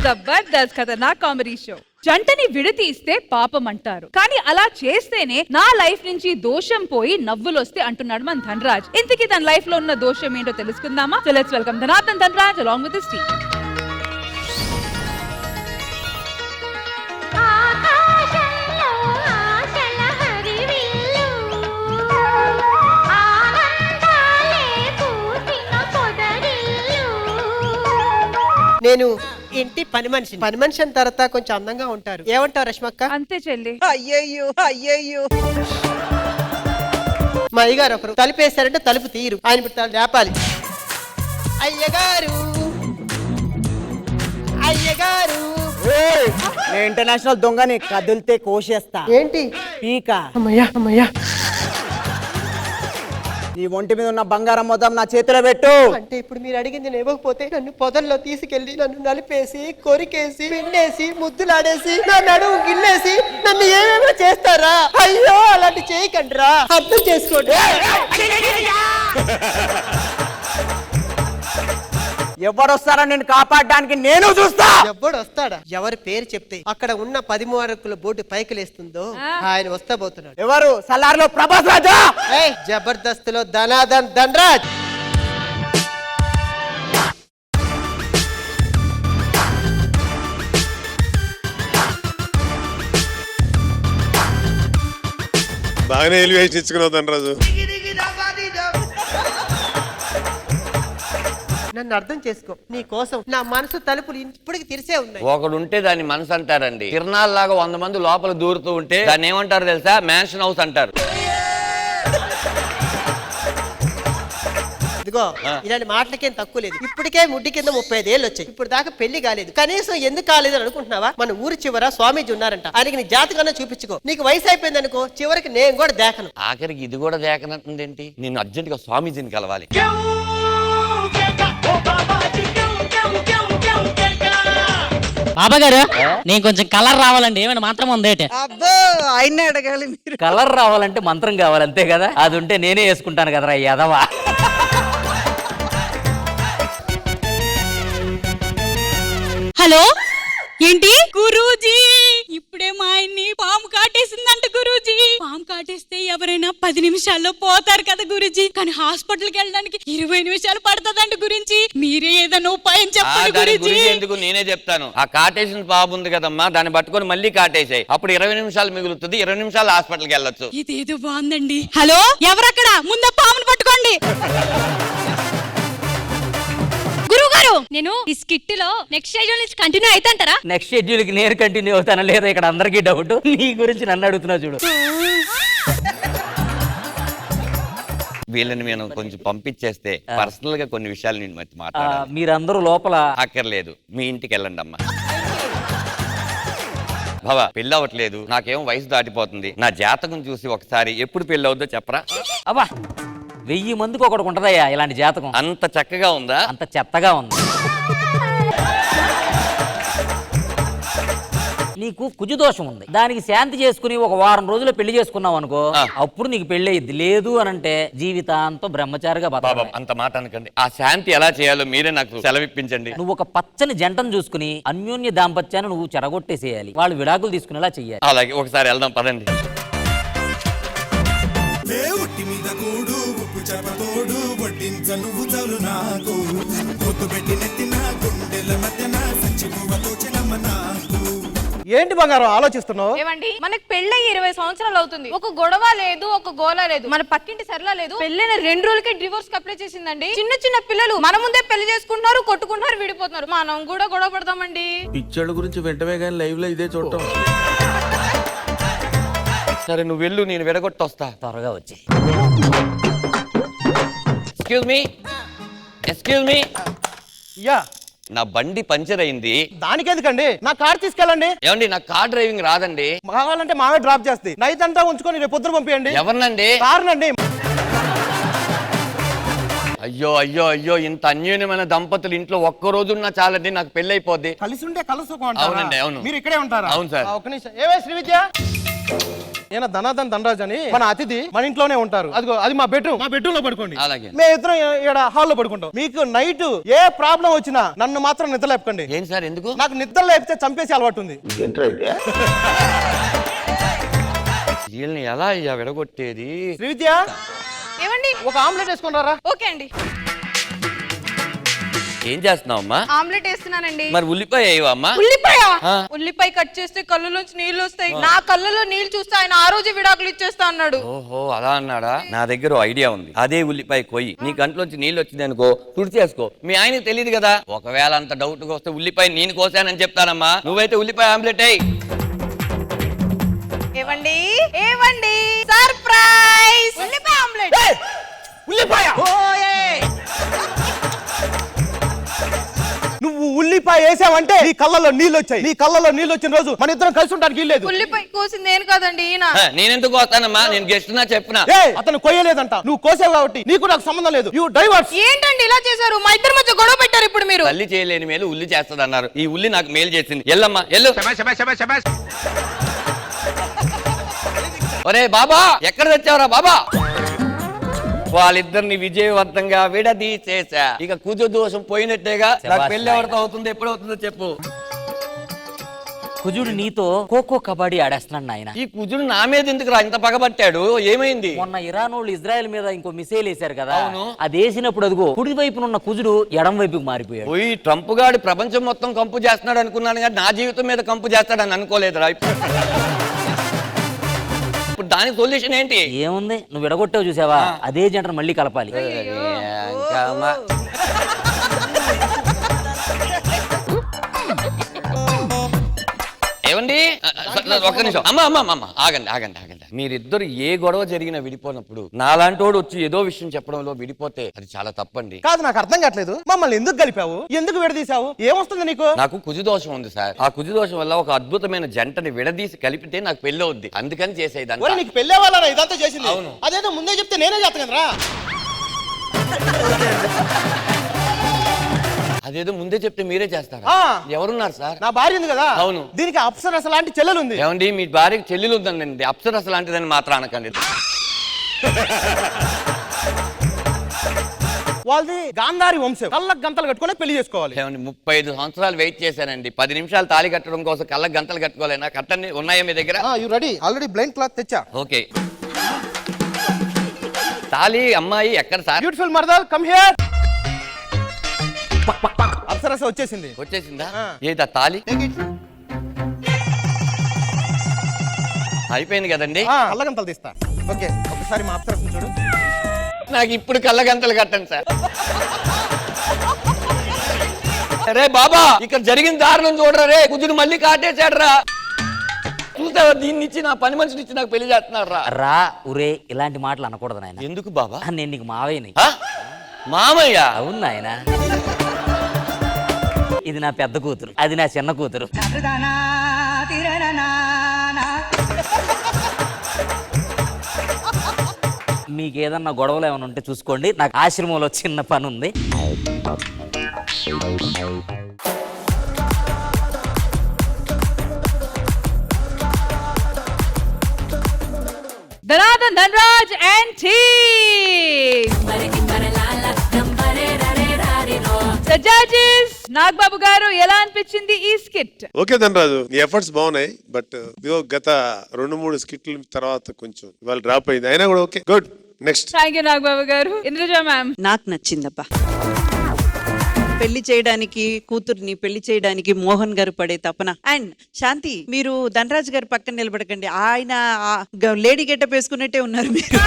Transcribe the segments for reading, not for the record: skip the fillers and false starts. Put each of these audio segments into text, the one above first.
జబర్దస్త్ ఖతర్నాక్ comedy show. జంటని విడతీస్తే పాపం అంటారు, కానీ అలా చేస్తేనే నా లైఫ్ నుంచి దోషం పోయి నవ్వులొస్తే అంటున్నాడు మన ధనరాజ్. ఇంతకీ తన లైఫ్ లో ఉన్న దోషం ఏంటో తెలుసుకుందామా? So let's welcome Dhanadhan Dhanraj along with his team. నేను ఇంటి పని మనిషి అని తర్వాత కొంచెం అందంగా ఉంటారు. ఏమంటావు రష్మక్క? అంతే చెల్లి. అయ్యయ్యో అయ్యయ్యో. మా అయ్యగారు ఒకరు తలుపు వేస్తారంటే తలుపు తీరు, ఆయన ఇప్పుడు లేపాలి. అయ్యగారు అయ్యగారు. నేను ఇంటర్నేషనల్ దొంగని, కదిలితే కోసేస్తా. ఏంటి పీక? అమ్మయ్యా అమ్మయ్యా. నీ ఒంటి మీద ఉన్న బంగారం మొత్తం నా చేతిలో పెట్టు. అంటే ఇప్పుడు మీరు అడిగింది నేను ఇవ్వకపోతే నన్ను పొదల్లో తీసుకెళ్లి నన్ను నలిపేసి కొరికేసి పిండేసి ముద్దులాడేసి నా నడుము గిల్లేసి నన్ను ఏమేమో చేస్తారా? అయ్యో అలాంటి చేయకండి రా, అర్థం చేసుకోండి. ఎవడొస్తారా నేను కాపాడడానికి? నేను చూస్తా. ఎవడు వస్తాడా? ఎవరి పేరు చెప్తే అక్కడ ఉన్న 13 బోటు పైకి లేస్తుందో ఆయన వస్తాబోతున్నాడు. ఎవరు? సలార్లో ప్రభాస్ రాజా. జబర్దస్త్ లో ధనాధన్ ధనరాజ్. బాగానే ఎలివేషన్ ఇచ్చుకున్నావు ధనరాజు. నన్ను అర్థం చేసుకో, నీ కోసం నా మనసు తలుపులు ఇప్పటికి తెరిసే ఉన్నాయి. ఒకడుంటే దాన్ని మనసు అంటారండి. తిరణాల్లాగా 100 మంది లోపల దూరుతూ ఉంటే దాన్ని ఏమంటారు తెలుసా? మ్యాన్షన్ హౌస్ అంటారు. ఇదిగో ఇలాంటి మాటలకేం తక్కువ లేదు. ఇప్పటికే ముడ్డి కింద 35 ఏళ్ళు వచ్చాయి, ఇప్పుడు దాకా పెళ్లి కాలేదు. కనీసం ఎందుకు కాలేదు అని అనుకుంటున్నావా? మన ఊరి చివర స్వామీజీ ఉన్నారంట, ఆయనకి నీ జాతకన్నా చూపించుకో. నీకు వయసు అయిపోయింది అనుకో, చివరికి నేను కూడా దేకను. ఆఖరికి ఇది కూడా దేకనంటుందేంటి? నేను అర్జెంట్ గా స్వామీజీని కలవాలి. బాబా గారు, నేను కొంచెం కలర్ రావాలండి, ఏమైనా మంత్రం ఉందేటి? అబ్బో, ఆయన్నే అడగాలి మీరు. కలర్ రావాలంటే మంత్రం కావాలి, అంతే కదా? అది ఉంటే నేనే వేసుకుంటాను కదరా యదవా. హలో, ఏంటి గురూజీ? ఇప్పుడే మా ఆయన్ని పాము కాటేసిందంట గురూజీ. పాము కాటేస్తే ఎవరైనా 10 నిమిషాల్లో పోతారు కదా గురూజీ, కానీ హాస్పిటల్కి వెళ్ళడానికి 20 నిమిషాలు పడుతుందంట గురించి. మీరే ఏదైనా ఉపాయం చెప్పండి గురూజీ. ఎందుకు నేనే చెప్తాను. ఆ కాటేసిన పాము ఉంది కదమ్మా, దాన్ని పట్టుకొని మళ్ళీ కాటేసాయి. అప్పుడు 20 నిమిషాలు మిగులుతుంది, 20 నిమిషాలు హాస్పిటల్కి వెళ్ళొచ్చు. ఇదేదో బాగుందండి. హలో, ఎవరక్కడ? ముందు పామును పట్టుకోండి. నేను ఈ స్కిట్ లో నెక్స్ట్ షెడ్యూల్ నుంచి కంటిన్యూ అయితంటారా? నెక్స్ట్ షెడ్యూల్ కి నేను కంటిన్యూ అవుతానా లేదా ఇక్కడ అందరికీ డౌట్. నీ గురించి నన్ను అడుగుతున్నా చూడు. వీళ్ళని నేను కొంచెం పంపించేస్తే పర్సనల్ గా కొన్ని విషయాలు నేను మాట్లాడాలి. మీరందరూ లోపల అక్కర్లేదు, మీ ఇంటికి వెళ్ళండి అమ్మా. బాబా, పెళ్ళి అవ్వట్లేదు, నాకేమో వయసు దాటిపోతుంది. నా జాతకం చూసి ఒకసారి ఎప్పుడు పెళ్ళి అవుద్దో చెప్పరా? అబ్బా, 1000 మందికి ఒకటి ఉంటదయ్యా ఇలాంటి జాతకం. అంత చక్కగా ఉందా? అంత చెత్తగా ఉంది. నీకు కుజదోషం ఉంది, దానికి శాంతి చేసుకుని ఒక వారం రోజులు పెళ్లి చేసుకున్నావు అనుకో, అప్పుడు నీకు పెళ్లి అయ్యిద్ది. లేదు అనంటే జీవితాంతం బ్రహ్మచారిగా బాబా, అంత మాట అనకండి. ఆ శాంతి ఎలా చేయాలో మీరే నాకు సెలవిప్పించండి. నువ్వు ఒక పచ్చని జంటను చూసుకుని అన్యోన్య దాంపత్యాన్ని నువ్వు చెరగొట్టేసేయాలి. వాళ్ళు విడాకులు తీసుకునేలా చెయ్యాలి. అలాగే, ఒకసారి వెళ్దాం పదండి. ఏంటి బంగారం ఆలోచిస్తున్నావు? ఏమండి, మనకి పెళ్ళి 20 సంవత్సరాలు అవుతుంది, ఒక గొడవ లేదు, ఒక గోల లేదు. మన పక్కింటి సరళ లేదు, పెళ్ళైన 2 రోజులకే డివోర్స్ అప్లై చేసిందండి. చిన్న చిన్న పిల్లలు మన ముందే పెళ్లి చేసుకుంటున్నారు, కొట్టుకుంటున్నారు, విడిపోతున్నారు. మనం కూడా గొడవ పడతామండి. పిచ్చోళ్ళ గురించి వెంటనే కానీ లైవ్ లో ఇదే చూడటం. సరే, నువ్వు వెళ్ళు, నేను విడగొట్టొస్తా. త్వరగా వచ్చి. Excuse me. యా, నా బండి పంచర్ అయింది. దానికెందుకండి, నా కార్ తీసుకెళ్ళండి. ఏమండి, నాకు కార్ డ్రైవింగ్ రాదండి. కావాలంటే మావే డ్రాప్ చేస్తే నైట్ అంతా ఉంచుకొని రేపు పొద్దున పంపించండి. ఎవరినండి? కారునండి. అయ్యో అయ్యో అయ్యో, ఇంత అన్యోన్యమైన దంపతులు ఇంట్లో ఒక్క రోజున్నా చాలండి, నాకు పెళ్లి అయిపోద్ది. కలిసి ఉంటే కలుసుకో. అవునండి, అవును. మీరు ఇక్కడే ఉంటారా? అవును సార్. ఒక్క నిమిషం. ఏవే శ్రీ విద్య, ఈయన ధనాధన్ ధనరాజ్ అని మన అతిథి మన ఇంట్లోనే ఉంటారు. అదిగో అది మా బెడ్రూమ్ లో పడుకోండి. అలాగే. మేము ఇద్దరం ఇక్కడ హాల్లో పడుకుంటాం. మీకు నైట్ ఏ ప్రాబ్లం వచ్చినా నన్ను మాత్రం నిద్ర లేపకండి. ఏం సార్ ఎందుకు? నాకు నిద్ర లేపితే చంపేసి అలవాటు ఉంది. వీళ్ళని ఎలా విడగొట్టేది? శ్రీవిద్య ఏమండి ఒక ఆమ్లెట్ వేసుకున్నారా? ఓకే అండి, ఏం చేస్తున్నావమ్మా? ఆమ్లెట్ వేస్తున్నానండి. మరి ఉల్లిపాయ వేయవమ్మా? ఉల్లిపాయ ఆ. ఉల్లిపాయ కట్ చేస్తే కళ్ళలోంచి నీళ్లు వస్తాయి. నా కళ్ళలో నీళ్లు చూస్తే ఆయన ఆ రోజే విడాకులు ఇచ్చేస్తా అన్నాడు. ఓహో అలా అన్నాడా? నా దగ్గర ఐడియా ఉంది. అదే ఉల్లిపాయ కొయ్యి, నీ కంట్లోంచి నీళ్ళు వచ్చింది అనుకో, తుడి చేసుకో. మీ ఆయనకి తెలియదు కదా. ఒకవేళ అంత డౌట్ గా వస్తే ఉల్లిపాయ నేను కోసానని చెప్తానమ్మా. నువ్వైతే ఉల్లిపాయ ఆమ్లెట్ అయ్యి. ఏవండి ఏవండి సర్ప్రైజ్ ఉల్లిపాయ ఆమ్లెట్. ఉల్లిపాయ నువ్వు ఉల్లిపాయ వేసావంటే నీ కళ్ళలో నీళ్ళు వచ్చాయి. నీ కళ్ళలో నీళ్ళు వచ్చిన రోజు మన ఇద్దరం కలిసి ఉండడానికి వీల్లేదు. ఉల్లిపాయ కోసింది నేను కాదండి, ఈయన. నేనెందుకు కోస్తానమ్మా? నేను గెస్ట్ నా చెప్పిన. అతను కొయ్యలేదంట, నువ్వు కోసావు కాబట్టి నీకు నాకు సంబంధం లేదు. You divorce. ఏంటండి ఇలా చేశారు? మా ఇద్దరి మధ్య గొడవ పెట్టారు ఇప్పుడు మీరు. తల్లి చేయలేని మేలు ఉల్లి చేస్తుంది అన్నారు. ఈ ఉల్లి నాకు మేలు చేసింది. ఎల్లమ్మా ఎల్లు. ఒరే బాబా, ఎక్కడ తెచ్చావురా బాబా? వాళ్ళిద్దరిని విజయవంతంగా విడదీసేసా. ఇక కుజ దోషం పోయినట్టేగా. నాకు పెళ్లి ఎవరితో అవుతుంది, ఎప్పుడు అవుతుందో చెప్పు. కుజుడు నీతో ఖోఖో కబడ్డీ ఆడేస్తున్నాడు నాయన. ఈ కుజుడు నా మీద ఎందుకు ఇంత పగబట్టాడు? ఏమైంది? మొన్న ఇరాన్ వాళ్ళు ఇజ్రాయెల్ మీద ఇంకో మిసైల్ వేశారు కదా. అవును. అది వేసినప్పుడు అదిగో కుడి వైపున ఉన్న కుజుడు ఎడం వైపుకి మారిపోయాడు. పోయి ట్రంప్ గాడు ప్రపంచం మొత్తం కంపు చేస్తున్నాడు అనుకున్నాను, కానీ నా జీవితం మీద కంపు చేస్తాడని అనుకోలేదురా. ఇప్పుడు దానికి సొల్యూషన్ ఏంటి? ఏముంది, నువ్వు విడగొట్టావు చూసావా, అదే జంటను మళ్ళీ కలపాలి. ఏమండి ఒక్క నిమిషం. అమ్మ ఆగండి. మీరిద్దరు ఏ గొడవ జరిగినా విడిపోయినప్పుడు నాలాంటోడు వచ్చి ఏదో విషయం చెప్పడంలో విడిపోతే అది చాలా తప్పండి. కాదు, నాకు అర్థం కావట్లేదు. మమ్మల్ని ఎందుకు కలిపావు? ఎందుకు విడదీశావు? ఏమొస్తుంది నీకు? నాకు కుజుదోషం ఉంది సార్. ఆ కుజుదోషం వల్ల ఒక అద్భుతమైన జంటని విడదీసి కలిపితే నాకు పెళ్లి అవుద్ది. అందుకని చేసేదాన్ని. నీకు పెళ్ళే వాళ్ళ ఇదంతా చేసింది. అదేదో ముందే చెప్తే నేనే చేస్తాను కదరా. అదేదో ముందే చెప్తే మీరే చేస్తారా? ఎవరున్నారు సార్? నా భార్య ఉంది కదా. అవును. దీనికి అప్సరస లాంటి చెల్లెలు ఉంది. ఏమండి, మీ భార్యకి చెల్లెలు ఉందండి. అప్సరస లాంటిదని మాత్రం అనకండి. వాళ్ళది గాంధారి వంశం. కళ్ళకు గంతలు కట్టుకుని పెళ్లి చేసుకోవాలి. ఏమండి, 35 సంవత్సరాలు వెయిట్ చేశానండి. 10 నిమిషాలు తాళి కట్టడం కోసం కళ్ళకు గంతలు కట్టుకోలేనా? కట్టండి, ఉన్నాయా మీ దగ్గర? You ready? Already blind cloth తెచ్చా. ఓకే. తాళి అమ్మాయి ఎక్కడ సార్? బ్యూటిఫుల్ మర్దల్ కమ్ హియర్. అప్సరస వచ్చేసిందా? ఏదా తాళి? అయిపోయింది కదండి. కళ్ళగంతలు తీస్తా. ఓకే, ఒకసారి మా అప్సరస చూడు. నాకు ఇప్పుడు కళ్ళగంతలు కట్టండి సార్. అరే బాబా, ఇక్కడ జరిగిన దారుణం చూడరా రే. కుజుడు మళ్ళీ కాటేశాడరా. చూసావా, దీన్ని ఇచ్చి నా పని మనిషిని ఇచ్చి నాకు పెళ్లి చేస్తున్నాడు రా. ఉరే, ఇలాంటి మాటలు అనకూడదు నాయన. ఎందుకు బాబా? నేను నీకు మావయ్యని. మామయ్య? అవును నాయన. ఇది నా పెద్ద కూతురు, అది నా చిన్న కూతురు. మీకు ఏదన్నా గొడవలు ఏమైనా ఉంటే చూసుకోండి. నాకు ఆశ్రమంలో చిన్న పని ఉంది. Dhanadhan Dhanraj and team. Judges Nagababu garu, ఎలా అనిపించింది ఈ స్కిట్? ఓకే ధనరాజు, నీ ఎఫర్ట్స్ బాగున్నాయి. బట్ ఇదిగో గత 2-3 స్కిట్ల తర్వాత కొంచెం ఇవాళ డ్రాప్ అయింది. అయినా కూడా okay, good. Next. Thank you Nagababu గారు. ఇంద్రజ మ్యామ్. నాకు నచ్చిందబ్బా. పెళ్లి చేయడానికి, కూతుర్ని పెళ్లి చేయడానికి మోహన్ గారు పడే తపన. అండ్ శాంతి, మీరు ధనరాజ్ గారి పక్కన నిలబడకండి. ఆయన లేడీ గెటప్ వేసుకున్నట్టే ఉన్నారు మీరు.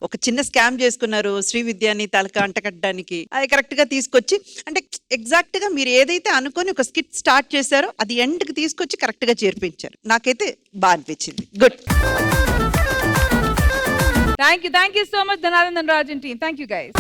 ఒక చిన్న స్కామ్ చేసుకున్నారు శ్రీవిద్యాని తలక అంటకట్టడానికి. అది కరెక్ట్ గా తీసుకొచ్చి, అంటే ఎగ్జాక్ట్ గా మీరు ఏదైతే అనుకొని ఒక స్కిట్ స్టార్ట్ చేశారో అది ఎండ్ కి తీసుకొచ్చి కరెక్ట్ గా చేర్పించారు. నాకైతే బాగా అనిపించింది. Good. Thank you so much Dhanadhan Dhanraj and team. Thank you guys.